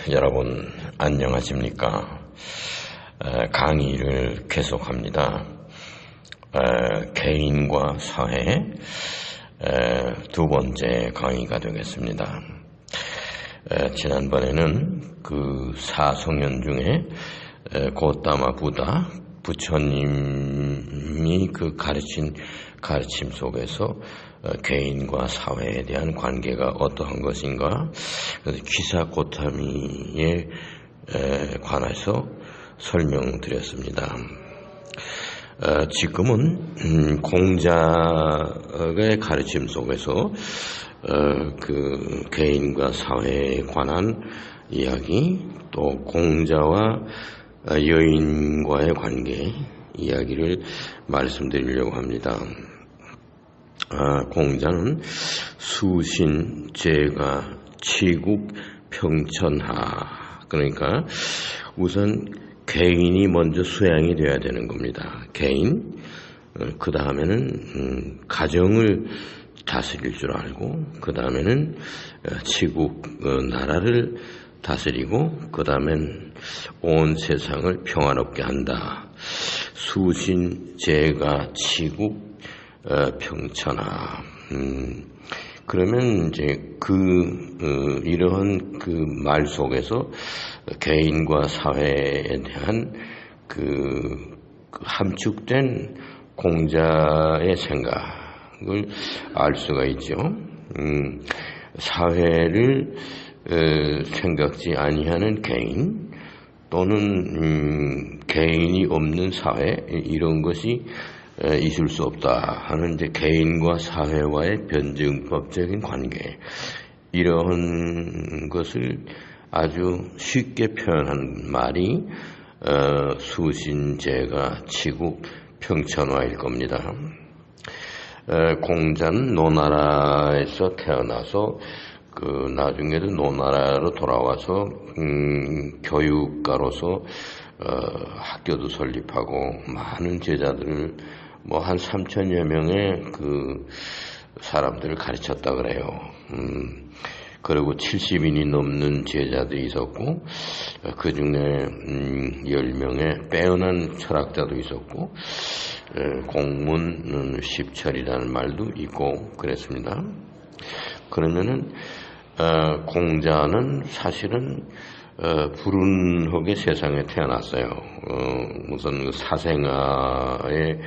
여러분 안녕하십니까? 강의를 계속합니다. 개인과 사회 두 번째 강의가 되겠습니다. 지난번에는 그 사성현 중에 고타마 부다 부처님이 그 가르침 속에서 개인과 사회에 대한 관계가 어떠한 것인가, 기사 고타미에 관해서 설명드렸습니다. 지금은 공자의 가르침 속에서 그 개인과 사회에 관한 이야기, 또 공자와 여인과의 관계 이야기를 말씀드리려고 합니다. 공자는 수신, 제가, 치국, 평천하, 그러니까 우선 개인이 먼저 수양이 돼야 되는 겁니다. 개인, 그 다음에는 가정을 다스릴 줄 알고, 그 다음에는 치국, 나라를 다스리고, 그 다음엔 온 세상을 평화롭게 한다. 수신, 제가, 치국, 평천하. 그러면 이제 이러한 그 말 속에서 개인과 사회에 대한 그 함축된 공자의 생각을 알 수가 있죠. 사회를 생각지 아니하는 개인, 또는 개인이 없는 사회, 이런 것이 있을 수 없다 하는 이제 개인과 사회와의 변증법적인 관계, 이러한 것을 아주 쉽게 표현한 말이 수신, 제가, 치국, 평천화일 겁니다. 공자는 노나라에서 태어나서 나중에도 노나라로 돌아와서 교육가로서 학교도 설립하고 많은 제자들을 한 3천여 명의 그 사람들을 가르쳤다 그래요. 그리고 70인이 넘는 제자들이 있었고, 그 중에 10명의 빼어난 철학자도 있었고, 공문 10철이라는 말도 있고 그랬습니다. 그러면은 공자는 사실은 불운하게 세상에 태어났어요. 우선 사생아의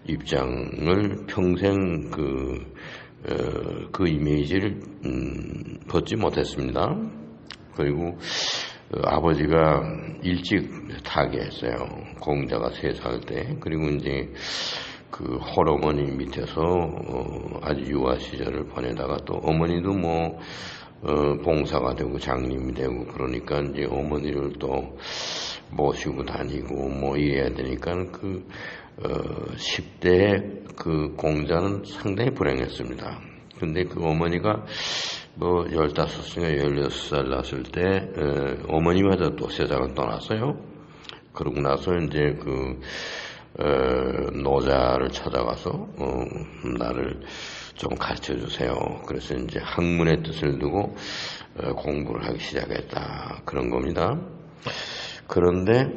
입장을 평생 그 이미지를 벗지 못했습니다. 그리고 아버지가 일찍 타계했어요. 공자가 3살 때. 그리고 이제 그 홀어머니 밑에서 아주 유아 시절을 보내다가, 또 어머니도 봉사가 되고 장님이 되고, 그러니까 이제 어머니를 또 모시고 다니고 이래야 되니까 10대에 그 공자는 상당히 불행했습니다. 근데 그 어머니가 15이나 16살 났을 때 어머니마저 또 세상을 떠났어요. 그러고 나서 이제 노자를 찾아가서 나를 좀 가르쳐 주세요. 그래서 이제 학문의 뜻을 두고 공부를 하기 시작했다, 그런 겁니다. 그런데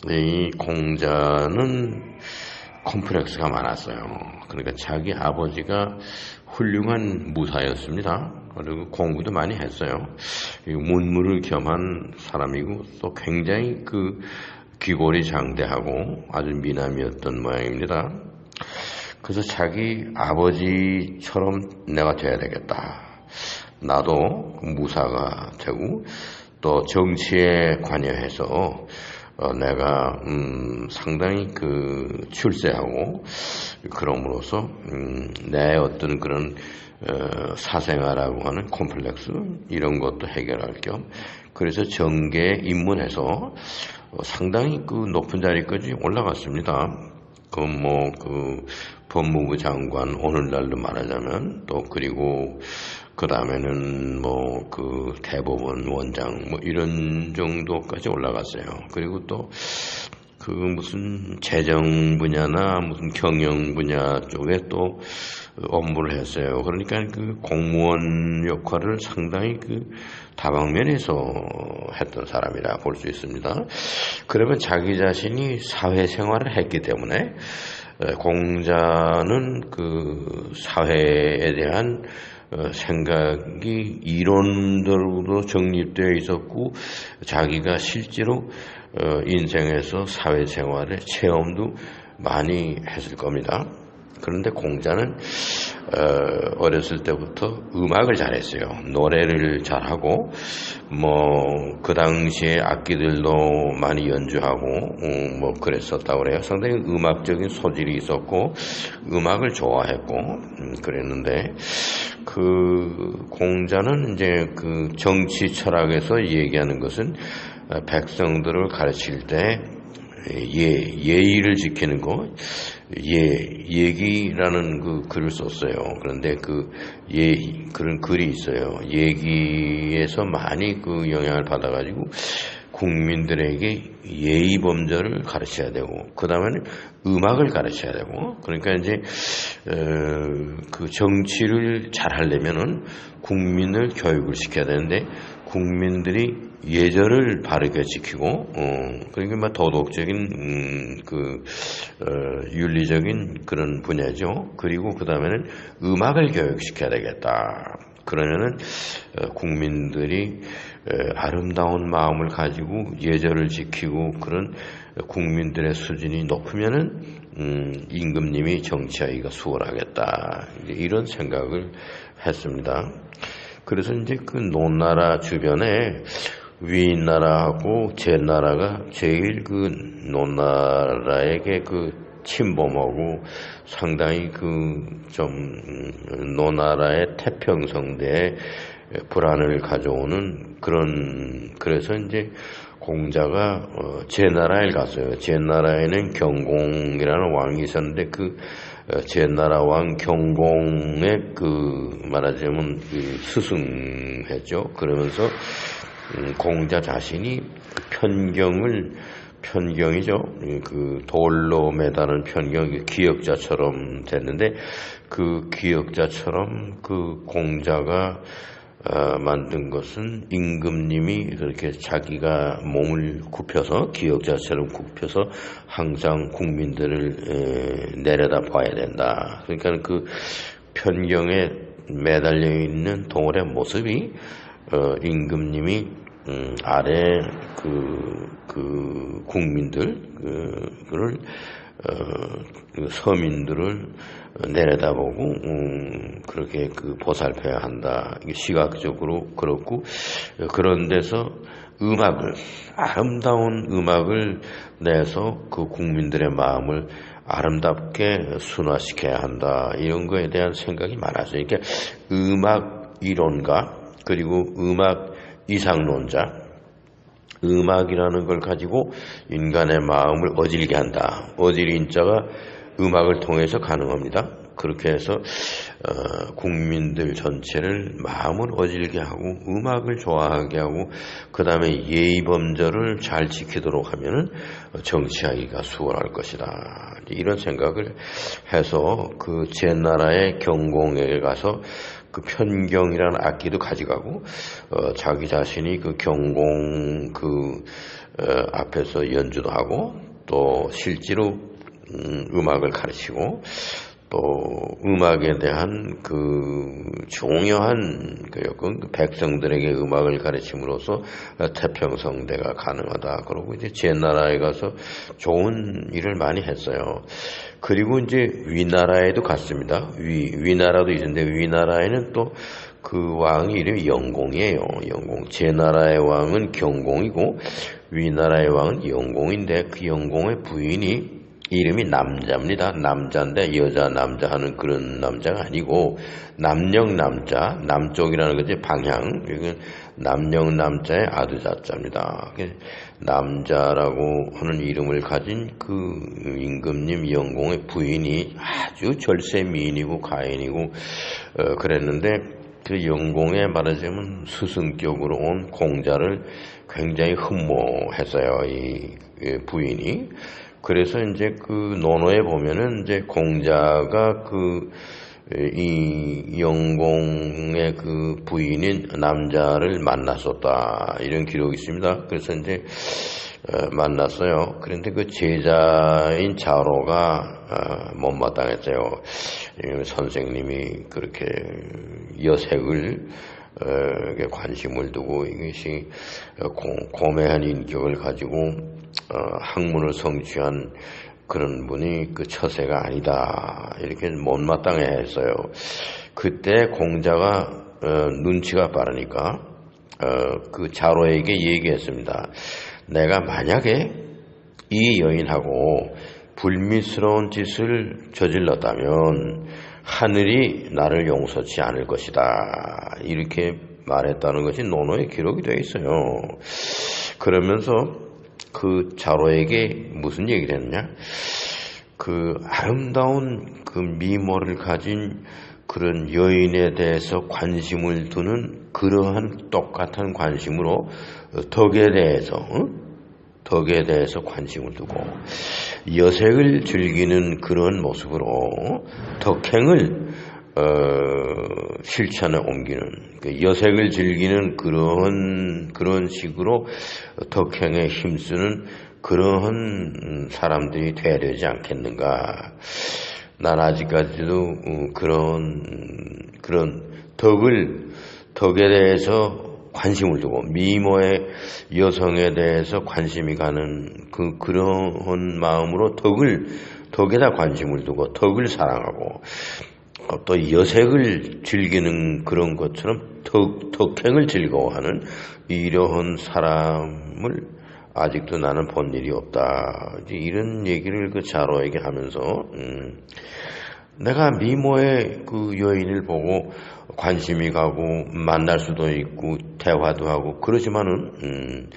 이 공자는 콤플렉스가 많았어요. 그러니까 자기 아버지가 훌륭한 무사였습니다. 그리고 공부도 많이 했어요. 문무를 겸한 사람이고, 또 굉장히 귀골이 장대하고 아주 미남이었던 모양입니다. 그래서 자기 아버지처럼 내가 돼야 되겠다. 나도 무사가 되고, 또 정치에 관여해서 내가 상당히 출세하고, 그럼으로써 내 어떤 그런 사생아라고 하는 콤플렉스, 이런 것도 해결할 겸, 그래서 정계에 입문해서 상당히 높은 자리까지 올라갔습니다. 법무부 장관, 오늘날로 말하자면, 또 그리고 그 다음에는 대법원 원장 이런 정도까지 올라갔어요. 그리고 또 그 무슨 재정 분야나 무슨 경영 분야 쪽에 또 업무를 했어요. 그러니까 그 공무원 역할을 상당히 그 다방면에서 했던 사람이라 볼 수 있습니다. 그러면 자기 자신이 사회생활을 했기 때문에 공자는 그 사회에 대한 생각이 이론으로도 정립되어 있었고 자기가 실제로 인생에서 사회생활의 체험도 많이 했을 겁니다. 그런데 공자는 어렸을 때부터 음악을 잘했어요. 노래를 잘하고 그 당시에 악기들도 많이 연주하고 그랬었다고 그래요. 상당히 음악적인 소질이 있었고 음악을 좋아했고 그랬는데 그 공자는 이제 그 정치 철학에서 얘기하는 것은 백성들을 가르칠 때 예의를 지키는 거, 예기라는 그 글을 썼어요. 그런데 그런 글이 있어요. 예기에서 많이 그 영향을 받아가지고 국민들에게 예의 범절을 가르쳐야 되고, 그 다음에는 음악을 가르쳐야 되고, 그러니까 이제 그 정치를 잘 하려면은 국민을 교육을 시켜야 되는데 국민들이 예절을 바르게 지키고, 그러니까 도덕적인, 윤리적인 그런 분야죠. 그리고 그 다음에는 음악을 교육시켜야 되겠다. 그러면은, 국민들이 아름다운 마음을 가지고 예절을 지키고 그런 국민들의 수준이 높으면은, 임금님이 정치하기가 수월하겠다. 이런 생각을 했습니다. 그래서 이제 그 논나라 주변에 위나라하고 제나라가 제일 그 논나라에게 그 침범하고 상당히 논나라의 태평성대에 불안을 가져오는 그래서 이제 공자가 제나라에 갔어요. 제나라에는 경공이라는 왕이 있었는데 제나라 왕 경공의 말하자면 스승했죠. 그러면서 공자 자신이 편경이죠. 돌로 매다는 편경, 기역자처럼 됐는데 그 기역자처럼 공자가 만든 것은 임금님이 그렇게 자기가 몸을 굽혀서 기역자처럼 굽혀서 항상 국민들을 내려다 봐야 된다. 그러니까 그 편경에 매달려 있는 동물의 모습이 임금님이 아래 국민들 서민들을 내려다보고 그렇게 보살펴야 한다. 이게 시각적으로 그렇고 그런 데서 아름다운 음악을 내서 그 국민들의 마음을 아름답게 순화시켜야 한다. 이런 거에 대한 생각이 많았어요. 그러니까 음악 이론가 그리고 음악 이상론자, 음악이라는 걸 가지고 인간의 마음을 어질게 한다. 어질인자가 음악을 통해서 가능합니다. 그렇게 해서 국민들 전체를 마음을 어질게 하고 음악을 좋아하게 하고 그 다음에 예의범절을 잘 지키도록 하면은 정치하기가 수월할 것이다. 이런 생각을 해서 그 제나라의 경공에 가서 그 편경이라는 악기도 가져가고 자기 자신이 그 경공 앞에서 연주도 하고 또 실제로 음악을 가르치고 또 음악에 대한 중요한 백성들에게 음악을 가르침으로써 태평성대가 가능하다. 그러고 이제 제나라에 가서 좋은 일을 많이 했어요. 그리고 이제 위나라에도 갔습니다. 위나라도 있는데 위나라에는 또 그 왕의 이름이 영공이에요. 영공. 제나라의 왕은 경공이고 위나라의 왕은 영공인데 그 영공의 부인이 이름이 남자입니다. 남자인데 여자 남자 하는 그런 남자가 아니고 남녕 남자, 남쪽이라는 거지 방향. 이건 남녕 남자의 아두자자입니다. 남자라고 하는 이름을 가진 그 임금님 영공의 부인이 아주 절세 미인이고 가인이고 그랬는데 그 영공에 말하자면 스승격으로 온 공자를 굉장히 흠모했어요. 이 부인이. 그래서 이제 그 논어에 보면은 이제 공자가 이 영공의 그 부인인 남자를 만났었다, 이런 기록이 있습니다. 그래서 이제 만났어요. 그런데 그 제자인 자로가 못마땅했어요. 선생님이 그렇게 여색을 관심을 두고 이것이 고매한 인격을 가지고 학문을 성취한 그런 분이 그 처세가 아니다, 이렇게 못마땅해 했어요. 그때 공자가 눈치가 빠르니까 그 자로에게 얘기했습니다. 내가 만약에 이 여인하고 불미스러운 짓을 저질렀다면 하늘이 나를 용서치 않을 것이다, 이렇게 말했다는 것이 논어에 기록이 되어 있어요. 그러면서 그 자로에게 무슨 얘기를 했냐, 그 아름다운 그 미모를 가진 그런 여인에 대해서 관심을 두는 그러한 똑같은 관심으로 덕에 대해서 관심을 두고 여색을 즐기는 그런 모습으로 덕행을 실천에 옮기는, 그 여색을 즐기는 그런 식으로 덕행에 힘쓰는 그런 사람들이 돼야 되지 않겠는가. 난 아직까지도 그런 덕에 대해서 관심을 두고 미모의 여성에 대해서 관심이 가는 그런 마음으로 덕에다 관심을 두고 덕을 사랑하고 또 여색을 즐기는 그런 것처럼 덕행을 즐거워하는 이러한 사람을 아직도 나는 본 일이 없다, 이런 얘기를 그 자로에게 하면서 내가 미모의 그 여인을 보고 관심이 가고 만날 수도 있고 대화도 하고 그러지만은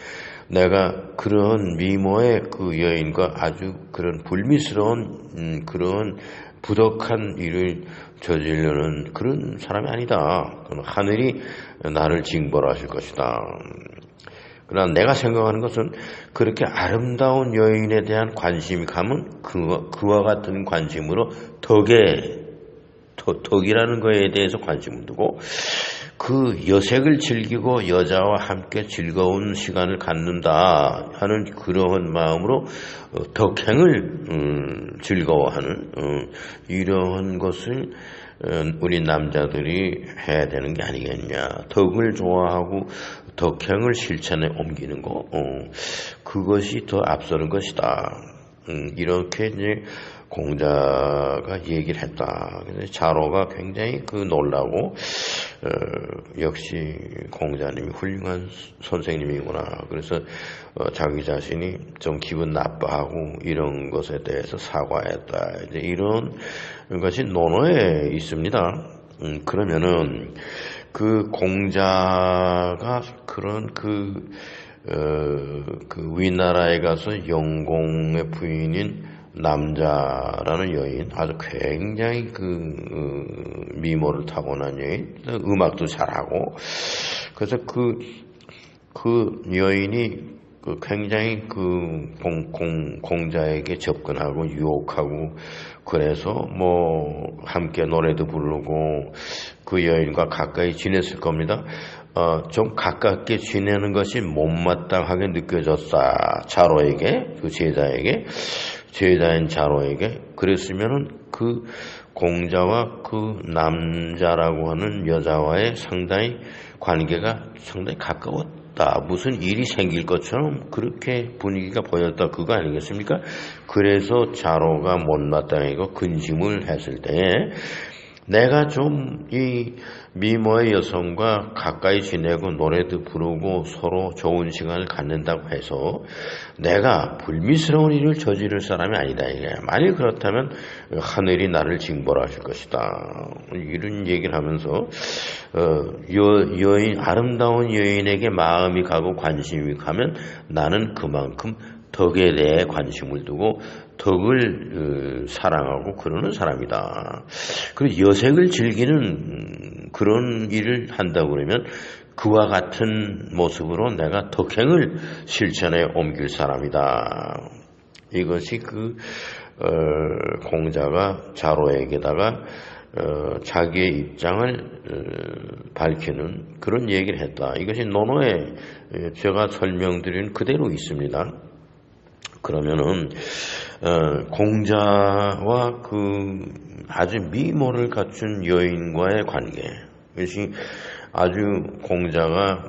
내가 그런 미모의 그 여인과 아주 그런 불미스러운 그런 부덕한 일을 저지르는 그런 사람이 아니다. 하늘이 나를 징벌하실 것이다. 그러나 내가 생각하는 것은 그렇게 아름다운 여인에 대한 관심이 가면 그와 같은 관심으로 덕이라는 거에 대해서 관심을 두고 그 여색을 즐기고 여자와 함께 즐거운 시간을 갖는다 하는 그러한 마음으로 덕행을 즐거워하는 이러한 것을 우리 남자들이 해야 되는 게 아니겠냐. 덕을 좋아하고 덕행을 실천에 옮기는 거, 그것이 더 앞서는 것이다. 이렇게 이제 공자가 얘기를 했다. 그래서 자로가 굉장히 놀라고 역시 공자님이 훌륭한 선생님이구나. 그래서 자기 자신이 좀 기분 나빠하고 이런 것에 대해서 사과했다. 이제 이런 것이 논어에 있습니다. 그러면은 그 공자가 그런 그 위나라에 가서 영공의 부인인 남자라는 여인, 아주 굉장히 미모를 타고난 여인, 음악도 잘하고, 그래서 그 여인이 굉장히 공자에게 접근하고 유혹하고, 그래서 함께 노래도 부르고 그 여인과 가까이 지냈을 겁니다. 좀 가깝게 지내는 것이 못마땅하게 느껴졌다. 자로에게, 그 제자인 자로에게. 그랬으면은 그 공자와 그 남자라고 하는 여자와의 상당히 관계가 상당히 가까웠다. 무슨 일이 생길 것처럼 그렇게 분위기가 보였다. 그거 아니겠습니까? 그래서 자로가 못마땅하고 근심을 했을 때 내가 좀 이 미모의 여성과 가까이 지내고 노래도 부르고 서로 좋은 시간을 갖는다고 해서 내가 불미스러운 일을 저지를 사람이 아니다. 만일 그렇다면 하늘이 나를 징벌하실 것이다. 이런 얘기를 하면서 아름다운 여인에게 마음이 가고 관심이 가면 나는 그만큼 덕에 대해 관심을 두고 덕을 사랑하고 그러는 사람이다. 그리고 여색을 즐기는 그런 일을 한다고 그러면 그와 같은 모습으로 내가 덕행을 실천에 옮길 사람이다. 이것이 공자가 자로에게다가 자기의 입장을 밝히는 그런 얘기를 했다. 이것이 논어에 제가 설명드린 그대로 있습니다. 그러면은 공자와 아주 미모를 갖춘 여인과의 관계, 이것이 아주 공자가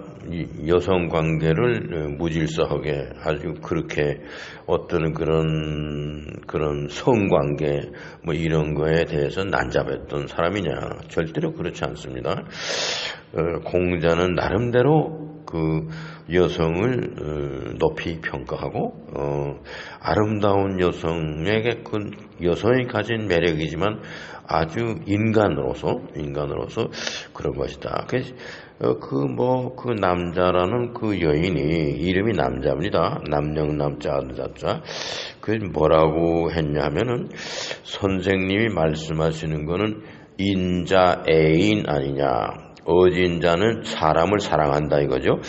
여성 관계를 무질서하게 아주 그렇게 어떤 그런 성관계 뭐 이런 거에 대해서 난잡했던 사람이냐? 절대로 그렇지 않습니다. 공자는 나름대로 여성을 높이 평가하고 아름다운 여성에게 그 여성이 가진 매력이지만 아주 인간으로서 그런 것이다. 그 남자라는 그 여인이 이름이 남자입니다. 남영남자 자자. 그 뭐라고 했냐면은 선생님이 말씀하시는 거는 인자 애인 아니냐. 어진 자는 사람을 사랑한다 이거죠.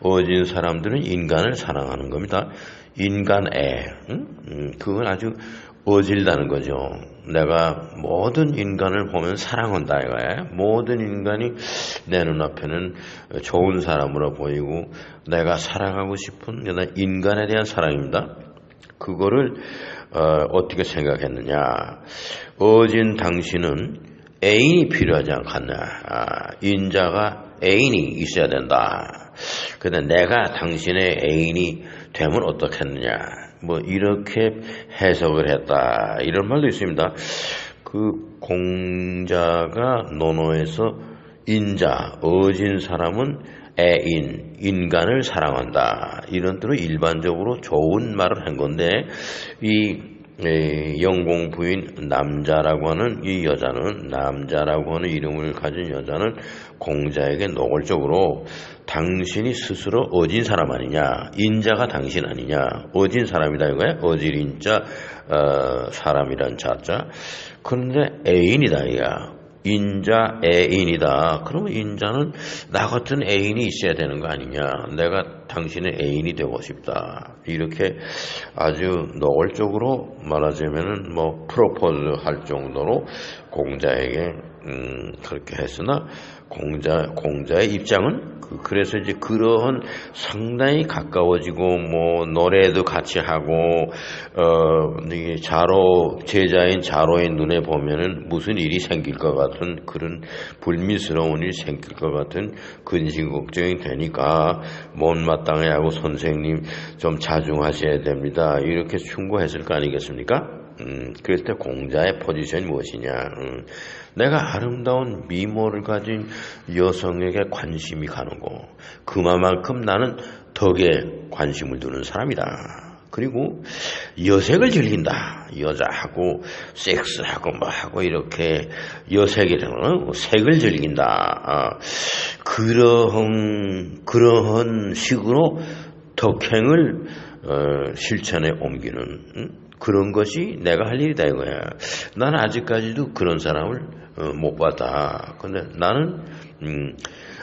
어진 사람들은 인간을 사랑하는 겁니다. 인간애. 그건 아주 어질다는 거죠. 내가 모든 인간을 보면 사랑한다 이거예요. 모든 인간이 내 눈앞에는 좋은 사람으로 보이고 내가 사랑하고 싶은 인간에 대한 사랑입니다. 그거를 어떻게 생각했느냐. 어진 당신은 애인이 필요하지 않겠나. 인자가 애인이 있어야 된다. 근데 내가 당신의 애인이 되면 어떻겠느냐. 뭐 이렇게 해석을 했다. 이런 말도 있습니다. 공자가 논어에서 인자, 어진 사람은 애인, 인간을 사랑한다. 이런 뜻으로 일반적으로 좋은 말을 한 건데 영공 부인 남자라고 하는 이 여자는, 남자라고 하는 이름을 가진 여자는 공자에게 노골적으로 당신이 스스로 어진 사람 아니냐, 인자가 당신 아니냐, 어진 사람이다 이거야. 어질 인자 사람이란 자자. 그런데 애인이다 이야. 인자 애인이다. 그러면 인자는 나 같은 애인이 있어야 되는 거 아니냐. 내가 당신의 애인이 되고 싶다. 이렇게 아주 노골적으로 말하자면은 프로포즈 할 정도로 공자에게 그렇게 했으나 공자의 입장은 그래서 이제 그러한 상당히 가까워지고 노래도 같이 하고 제자인 자로의 눈에 보면은 무슨 일이 생길 것 같은 그런 불미스러운 일이 생길 것 같은 근심 걱정이 되니까 못마땅해 하고 선생님 좀 자중하셔야 됩니다. 이렇게 충고했을 거 아니겠습니까? 그럴 때 공자의 포지션이 무엇이냐. 내가 아름다운 미모를 가진 여성에게 관심이 가는 거. 그만큼 나는 덕에 관심을 두는 사람이다. 그리고 여색을 즐긴다. 여자하고 섹스하고 하고 이렇게 여색이라는 색을 즐긴다. 그러한 식으로 덕행을 실천에 옮기는 그런 것이 내가 할 일이다 이거야. 나는 아직까지도 그런 사람을 못 봤다. 근데 나는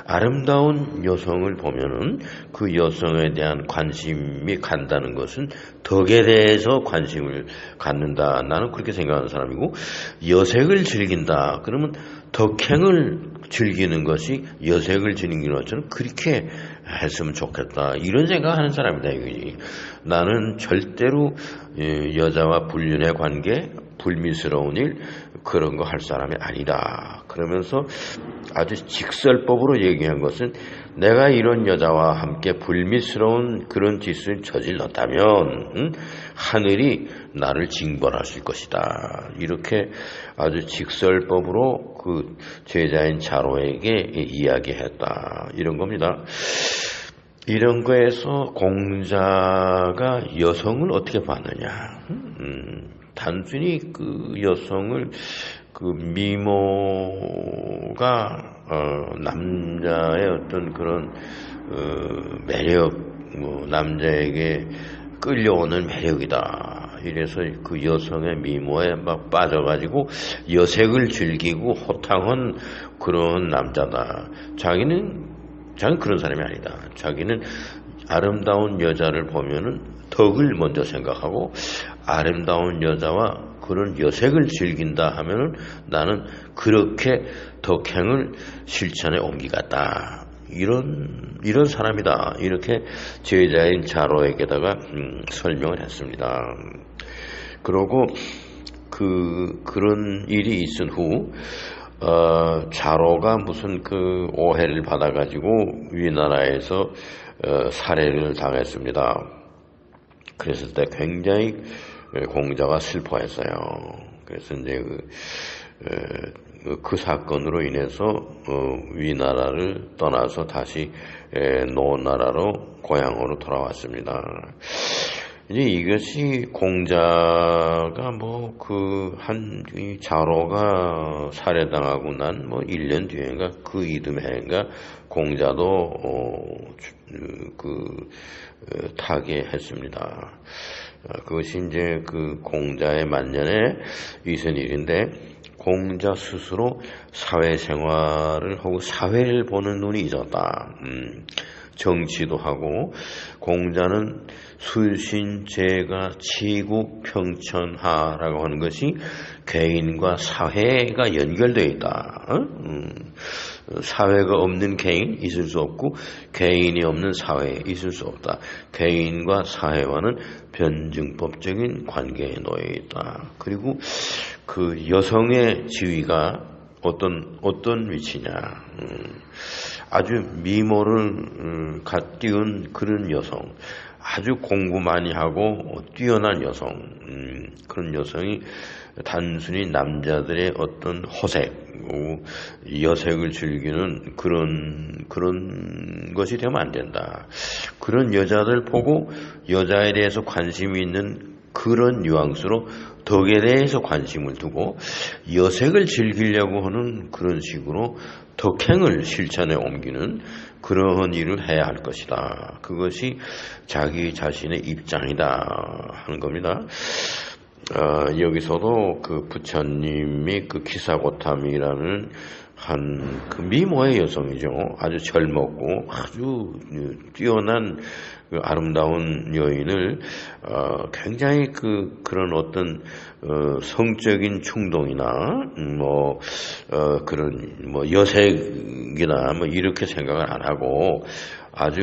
아름다운 여성을 보면은 그 여성에 대한 관심이 간다는 것은 덕에 대해서 관심을 갖는다. 나는 그렇게 생각하는 사람이고, 여색을 즐긴다. 그러면 덕행을 즐기는 것이 여색을 즐기는 것처럼 그렇게 했으면 좋겠다. 이런 생각하는 사람이다 이거지. 나는 절대로 여자와 불륜의 관계, 불미스러운 일 그런 거 할 사람이 아니다. 그러면서 아주 직설법으로 얘기한 것은 내가 이런 여자와 함께 불미스러운 그런 짓을 저질렀다면 하늘이 나를 징벌하실 것이다. 이렇게 아주 직설법으로 그 제자인 자로에게 이야기했다. 이런 겁니다. 이런 거에서 공자가 여성을 어떻게 봤느냐. 단순히 그 여성을 그 미모가 남자의 어떤 그런 매력, 남자에게 끌려오는 매력이다. 이래서 그 여성의 미모에 막 빠져가지고 여색을 즐기고 호탕한 그런 남자다. 자기는 그런 사람이 아니다. 자기는 아름다운 여자를 보면은 덕을 먼저 생각하고 아름다운 여자와 그런 여색을 즐긴다 하면은 나는 그렇게 덕행을 실천에 옮기겠다. 이런 사람이다. 이렇게 제자인 자로에게다가 설명을 했습니다. 그러고 그런 일이 있은 후 자로가 무슨 그 오해를 받아가지고 위나라에서 살해를 당했습니다. 그랬을 때 굉장히 공자가 슬퍼했어요. 그래서 이제 그 사건으로 인해서 위나라를 떠나서 다시 노나라로 고향으로 돌아왔습니다. 이제 이것이 공자가 이 자로가 살해당하고 난 1년 뒤인가 그 이듬해인가 공자도 타계했습니다. 그것이 이제 그 공자의 만년에 있은 일인데 공자 스스로 사회생활을 하고 사회를 보는 눈이 있었다. 정치도 하고 공자는 술신제가 치국 평천하라고 하는 것이 개인과 사회가 연결되어 있다. 사회가 없는 개인 있을 수 없고 개인이 없는 사회 있을 수 없다. 개인과 사회와는 변증법적인 관계에 놓여 있다. 그리고 그 여성의 지위가 어떤 위치냐. 아주 미모를 띄운 그런 여성, 아주 공부 많이 하고 뛰어난 여성, 그런 여성이 단순히 남자들의 어떤 호색, 여색을 즐기는 그런 것이 되면 안 된다. 그런 여자들 보고 여자에 대해서 관심이 있는 그런 뉘앙스로 덕에 대해서 관심을 두고 여색을 즐기려고 하는 그런 식으로 덕행을 실천에 옮기는 그러한 일을 해야 할 것이다. 그것이 자기 자신의 입장이다 하는 겁니다. 여기서도 그 부처님이 그 기사고탐이라는 그 미모의 여성이죠. 아주 젊었고 아주 뛰어난 그 아름다운 여인을 굉장히 그런 어떤 성적인 충동이나 그런 여색이나 이렇게 생각을 안 하고 아주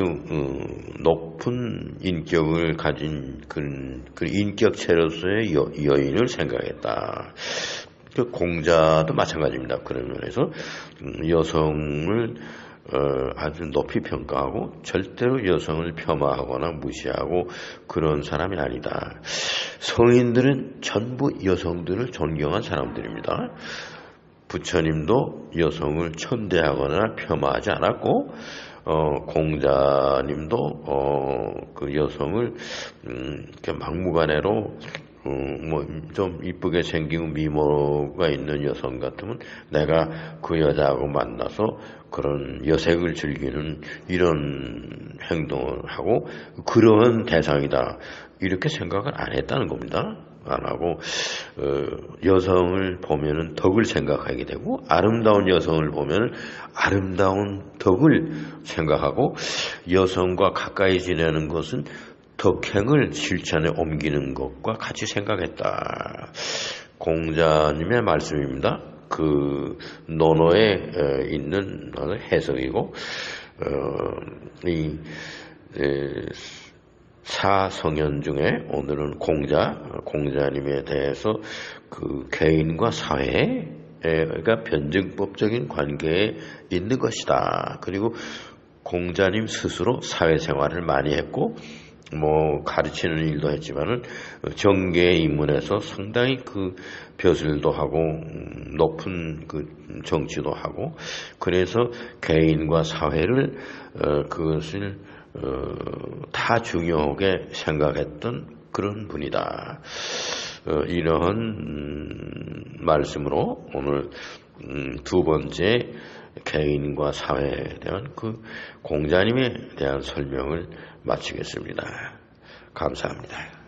높은 인격을 가진 그 인격체로서의 여인을 생각했다. 그 공자도 마찬가지입니다. 그런 면에서 여성을 아주 높이 평가하고 절대로 여성을 폄하하거나 무시하고 그런 사람이 아니다. 성인들은 전부 여성들을 존경한 사람들입니다. 부처님도 여성을 천대하거나 폄하하지 않았고 공자님도 그 여성을 막무가내로 좀 이쁘게 생기고 미모가 있는 여성 같으면 내가 그 여자하고 만나서 그런 여색을 즐기는 이런 행동을 하고 그러한 대상이다. 이렇게 생각을 안 했다는 겁니다. 안 하고 여성을 보면은 덕을 생각하게 되고 아름다운 여성을 보면은 아름다운 덕을 생각하고 여성과 가까이 지내는 것은 덕행을 실천에 옮기는 것과 같이 생각했다. 공자님의 말씀입니다. 그 논어에 있는 해석이고 이 사성현 중에 오늘은 공자님에 대해서 그 개인과 사회가 변증법적인 관계에 있는 것이다. 그리고 공자님 스스로 사회생활을 많이 했고 가르치는 일도 했지만은 정계에 입문해서 상당히 그 벼슬도 하고 높은 그 정치도 하고 그래서 개인과 사회를 그것을 다 중요하게 생각했던 그런 분이다. 이러한 말씀으로 오늘 두 번째 개인과 사회에 대한 그 공자님에 대한 설명을 마치겠습니다. 감사합니다.